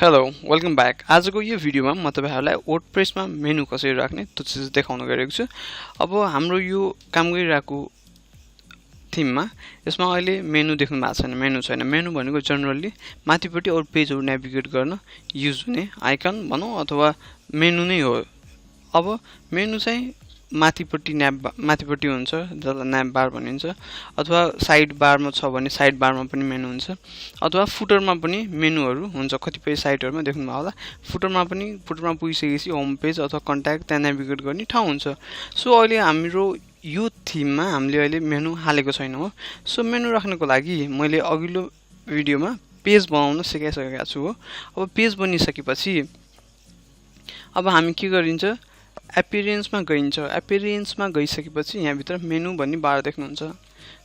Hello welcome back. आजको यो भिडियोमा म तपाईहरुलाई वर्डप्रेसमा मेनु कसरी राख्ने त्यो चीज देखाउन गइरहेको छु। अब हाम्रो यो काम गरिरहेको थीममा यसमा अहिले मेनु देख्नु भएको छैन, मेनु छैन। मेनु भनेको जनरली माथिपट्टि अरु पेजहरु नेभिगेट गर्न युज हुने आइकन भनौं अथवा मेनु नै हो। अब मेनु चाहिँ माथिपट्टि माथिपट्टि हुन्छ जसलाई न्याप बार भनिन्छ, अथवा साइड बारमा छ भने साइड बारमा पनि मेनु हुन्छ, अथवा फुटरमा पनि मेनुहरु हुन्छ। कतिपय साइटहरुमा देख्नुभयो होला फुटरमा पुगिसकेपछि होम पेज अथवा कन्ट्याक्ट त्यहाँ नेभिगेट गर्ने ठाउँ हुन्छ। सो अहिले हाम्रो यो थीममा हामीले अहिले मेनु हालेको छैनौं। सो मेनु राख्नको लागि मैले अघिल्लो भिडियोमा पेज बनाउन सिकाइसकेको छु हो। अब पेज बनिसकेपछि अब हामी के गरिन्छ, एपियरेन्समा गइन्छ। एपियरेन्समा गइसकेपछि यहाँ भित्र मेनु भन्ने बार देख्नुहुन्छ।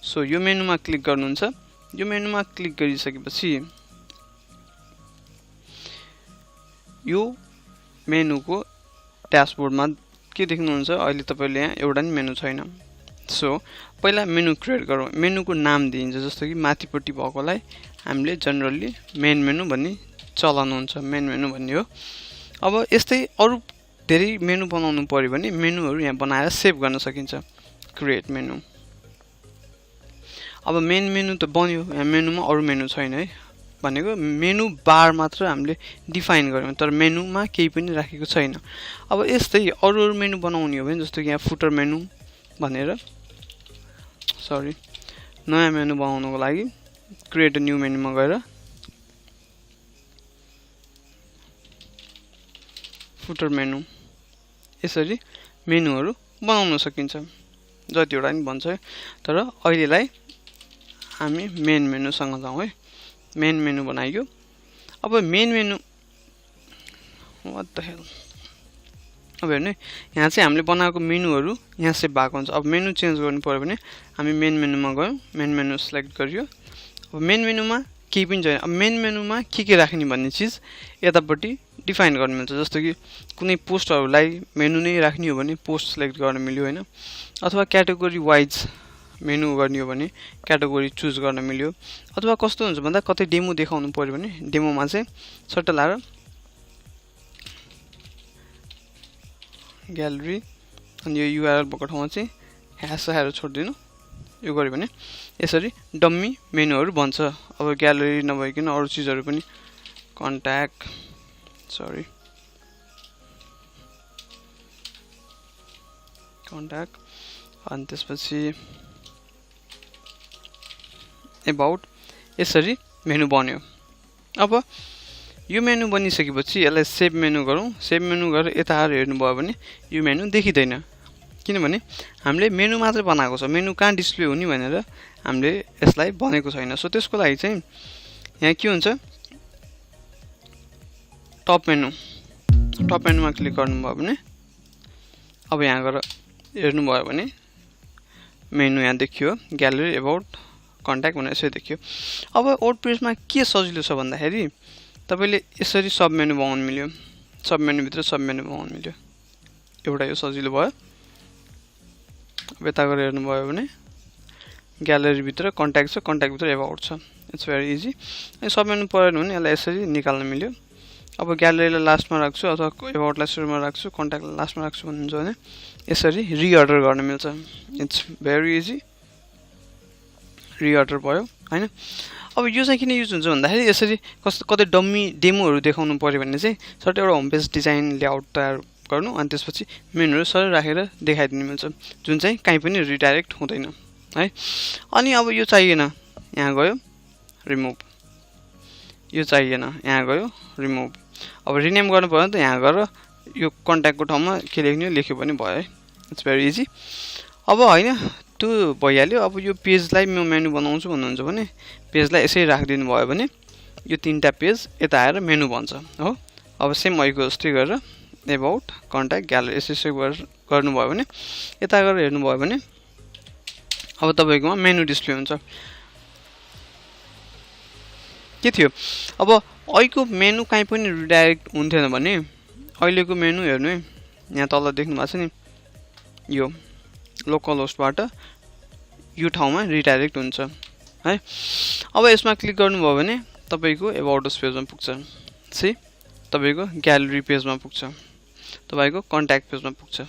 सो यो मेनुमा क्लिक गर्नुहुन्छ। यो मेनुमा क्लिक गरिसकेपछि यो मेनुको ड्याशबोर्डमा के देख्नुहुन्छ, अहिले तपाईले यहाँ एउटा नि मेनु छैन। सो पहिला मेनु क्रिएट गरौँ। मेनुको नाम दिइन्छ, जस्तो कि माथिपट्टि भएकोलाई हामीले जनरली मेन मेनु भन्ने चलन हुन्छ, मेन मेनु भन्ने हो। अब यस्तै अरु धेरै मेनु बनाउनु पर्यो भने मेनुहरु यहाँ बनाएर सेभ गर्न सकिन्छ। Create menu. अब मेन मेनु त बन्यो, यहाँ मेनुमा अरु मेनु छैन है, भनेको मेनु बार मात्र हामीले डिफाइन गर्यौं, तर मेनुमा केही पनि राखेको छैन। अब यस्तै अरु मेनु बनाउने हो भने जस्तो कि यहाँ फुटर मेनु भनेर नयाँ मेनु बनाउनको लागि क्रिएट अ न्यू मेनुमा गएर फुटर मेनु यसरी मेनुहरु बनाउन सकिन्छ, जतिवटा नि बन्छ। तर अहिलेलाई हामी मेन मेनुसँग जाउँ है। मेन मेनु बनाइयो। अब main menu what the hell, अब हेर्नु यहाँ चाहिँ हामीले बनाएको मेनुहरु यहाँ सेभ भएको हुन्छ। अब मेनु चेन्ज गर्नु पर्यो भने हामी मेन मेनुमा गयौं, मेन मेनु सिलेक्ट गरियो। अब मेन मेनुमा केही पनि छैन। अब मेन मेनुमा के राख्ने भन्ने चीज यतापट्टि डिफाइन गर्न मिल्छ। जस्तो कि कुनै पोस्टहरुलाई मेनु नै राख्ने हो भने पोस्ट सिलेक्ट गर्न मिल्यो हैन, अथवा क्याटेगोरी वाइज मेनु गर्ने हो भने क्याटेगोरी चुज गर्न मिल्यो। अथवा कस्तो हुन्छ भन्दा कतै डेमो देखाउनु पर्यो भने डेमोमा चाहिँ सट्ट लाएर ग्यालरी अनि यो युआरएल भएको ठाउँमा चाहिँ ह्यास हालेर छोड्दिनु। यो गर्यो भने यसरी डम्मी मेनुहरु बन्छ। अब ग्यालरी नभइकन अरु चीजहरु पनि कन्ट्याक्ट अनि त्यसपछि अबाउट यसरी मेनु बन्यो। अब यो मेनु बनिसकेपछि यसलाई सेभ मेनु गरौँ। सेभ मेनु गरेर यता आएर हेर्नु भयो भने यो मेनु देखिदैन, किनभने हामीले मेनु मात्र बनाएको छ, मेनु कहाँ डिस्प्ले हुने भनेर हामीले यसलाई भनेको छैन। सो त्यसको लागि चाहिँ यहाँ के हुन्छ, टप मेनुमा क्लिक गर्नुभयो भने अब यहाँ गएर हेर्नु भयो भने मेनु यहाँ देखियो, ग्यालरी अबाउट कन्ट्याक्ट भनेर यसरी देखियो। अब वर्डप्रेसमा के सजिलो छ भन्दाखेरि तपाईले यसरी सब मेनु बनाउन मिल्यो, सब मेनु भित्र सब मेनु बनाउन मिल्यो। एउटा यो सजिलो भयो। अब यता गएर हेर्नु भयो भने ग्यालरी भित्र कन्ट्याक्ट छ, कन्ट्याक्ट भित्र अबाउट छ। It's very easy. अनि सब मेनु परेन भने यसलाई यसरी निकाल्न मिल्यो। अब ग्यालरीलाई लास्टमा राख्छु अथवा अबाउटलाई सुरुमा राख्छु, कन्ट्याक्टलाई लास्टमा राख्छु भन्नुहुन्छ भने यसरी रिअर्डर गर्न मिल्छ। It's very easy. रिअर्डर भयो हैन। अब यो चाहिँ किन युज हुन्छ भन्दाखेरि यसरी कतै डम्मी डेमोहरु देखाउनु पर्यो भने चाहिँ सट्ट एउटा होम पेज डिजाइन लेआउट तयार गर्नु अनि त्यसपछि मेनुहरु सर राखेर देखाइदिनु मिल्छ, जुन चाहिँ कहीँ पनि रिडाइरेक्ट हुँदैन है। अनि अब यो चाहिएन, यहाँ गयो रिमुभ। यो चाहिएन, यहाँ गयो रिमुभ। अब रिनेम गर्नु पर्यो नि त, यहाँ गएर यो कन्ट्याक्टको ठाउँमा के लेख्ने लेख्यो भने भयो है। It's very easy. अब हैन त्यो भइहाल्यो। अब यो पेजलाई म मेनु बनाउँछु भन्नुहुन्छ भने पेजलाई यसरी राखिदिनु भयो भने यो तीनटा पेज यता आएर मेनु बन्छ हो। अब सेम अहिलेको जस्तै गरेर अबाउट कन्ट्याक्ट ग्यालरी यसरी गर्नुभयो भने यता गएर हेर्नु भयो भने अब तपाईकोमा मेनु डिस्प्ले हुन्छ। के थियो, अब अहिलेको मेनु कहीँ पनि रिडाइरेक्ट हुन्थेन भने अहिलेको मेनु हेर्नु है, यहाँ तल देख्नु भएको छ नि, यो लोकल होस्टबाट यो ठाउँमा रिडाइरेक्ट हुन्छ है। अब यसमा क्लिक गर्नुभयो भने तपाईको अबाउट अस पेजमा पुग्छ। सी तपाईको ग्यालेरी पेजमा पुग्छ, तपाईको कन्ट्याक्ट पेजमा पुग्छ।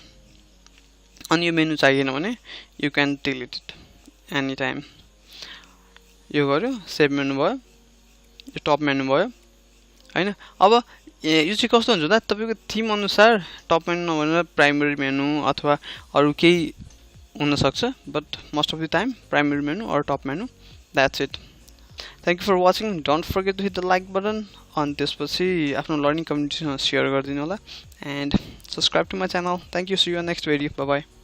अनि यो मेनु चाहिएन भने you can delete it any time. यो गर्यो सेभ मेनु भयो, यो टप मेनु भयो हैन। अब यो चाहिँ कस्तो हुन्छ भन्दा तपाईको थीम अनुसार टप मेनु नभनेर प्राइमरी मेनु अथवा अरु केही हुन सक्छ, but most of the time primary menu or top menu, that's it. Thank you for watching. Don't forget to hit the like button अनि त्यसपछि आफ्नो लर्निङ कम्युनिटीसँग शेयर गरिदिनु होला and subscribe to my channel. Thank you. See you on next video. Bye bye.